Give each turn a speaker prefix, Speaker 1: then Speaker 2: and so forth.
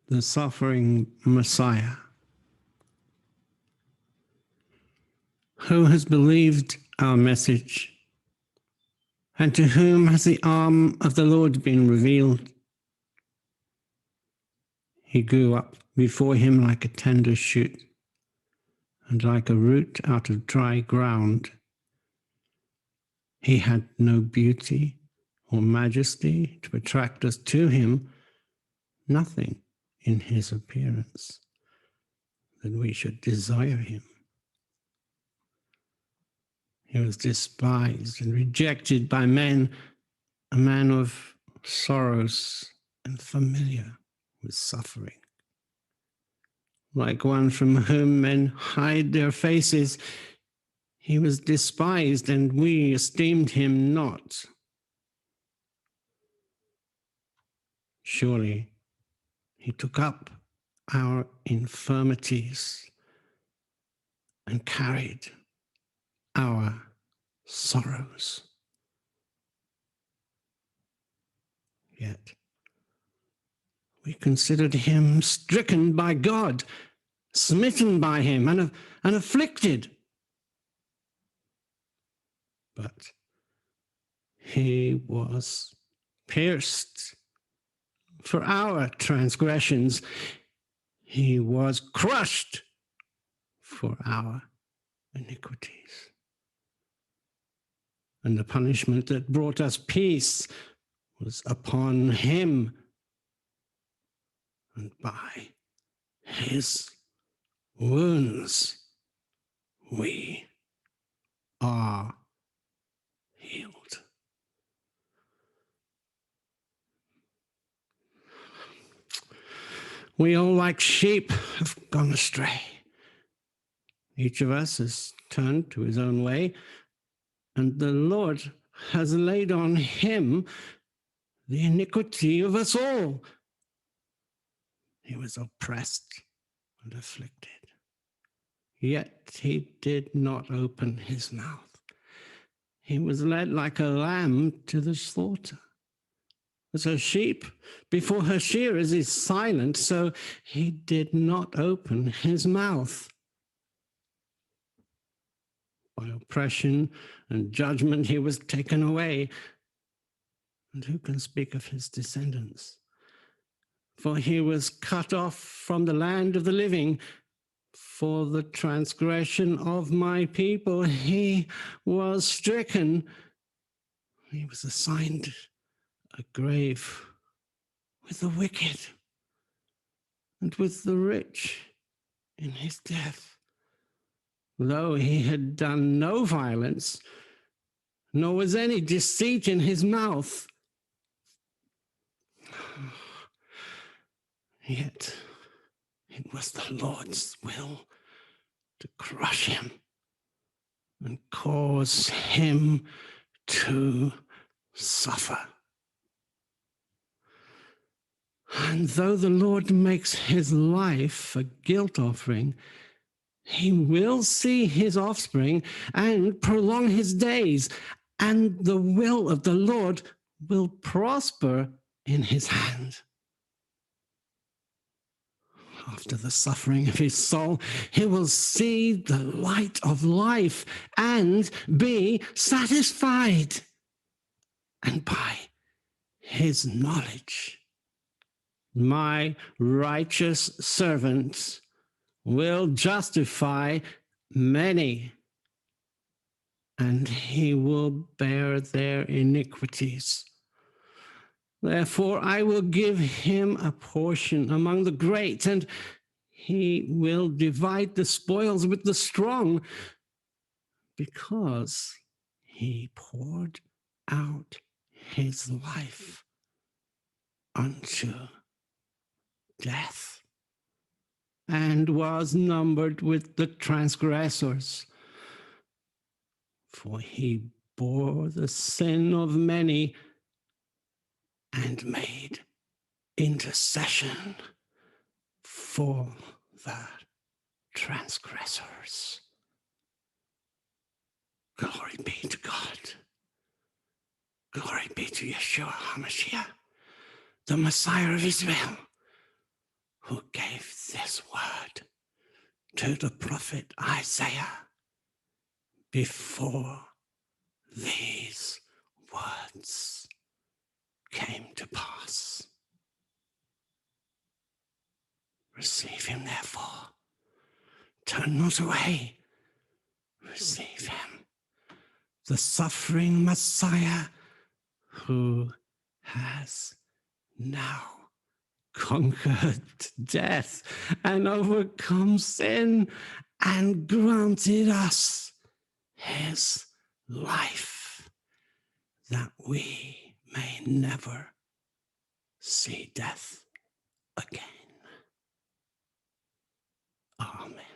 Speaker 1: the suffering Messiah, who has believed our message, and to whom has the arm of the Lord been revealed. He grew up before him like a tender shoot, and like a root out of dry ground. He had no beauty or majesty to attract us to him, nothing in his appearance that we should desire him. He was despised and rejected by men, a man of sorrows and familiar with suffering. Like one from whom men hide their faces, he was despised, and we esteemed him not. Surely he took up our infirmities and carried our sorrows. Yet we considered him stricken by God, smitten by him, and afflicted. But he was pierced for our transgressions. He was crushed for our iniquities. And the punishment that brought us peace was upon him, and by his wounds we are healed. We all, like sheep, have gone astray. Each of us has turned to his own way, and the Lord has laid on him the iniquity of us all. He was oppressed and afflicted, yet he did not open his mouth. He was led like a lamb to the slaughter. As a sheep before her shearers is silent, so he did not open his mouth. By oppression and judgment he was taken away. And who can speak of his descendants? For he was cut off from the land of the living. For the transgression of my people he was stricken. He was assigned a grave with the wicked and with the rich in his death, though he had done no violence, nor was any deceit in his mouth. Yet it was the Lord's will to crush him and cause him to suffer. And though the Lord makes his life a guilt offering, he will see his offspring and prolong his days, and the will of the Lord will prosper in his hand. After the suffering of his soul, he will see the light of life and be satisfied. And by his knowledge, my righteous servants will justify many, and he will bear their iniquities. Therefore, I will give him a portion among the great, and he will divide the spoils with the strong, because he poured out his life unto death, and was numbered with the transgressors. For he bore the sin of many and made intercession for the transgressors. Glory be to God. Glory be to Yeshua HaMashiach, the Messiah of Israel. who gave this word to the prophet Isaiah before these words came to pass. Receive him, therefore. Turn not away. Receive him, the suffering Messiah who has now conquered death and overcome sin and granted us his life, that we may never see death again. Amen.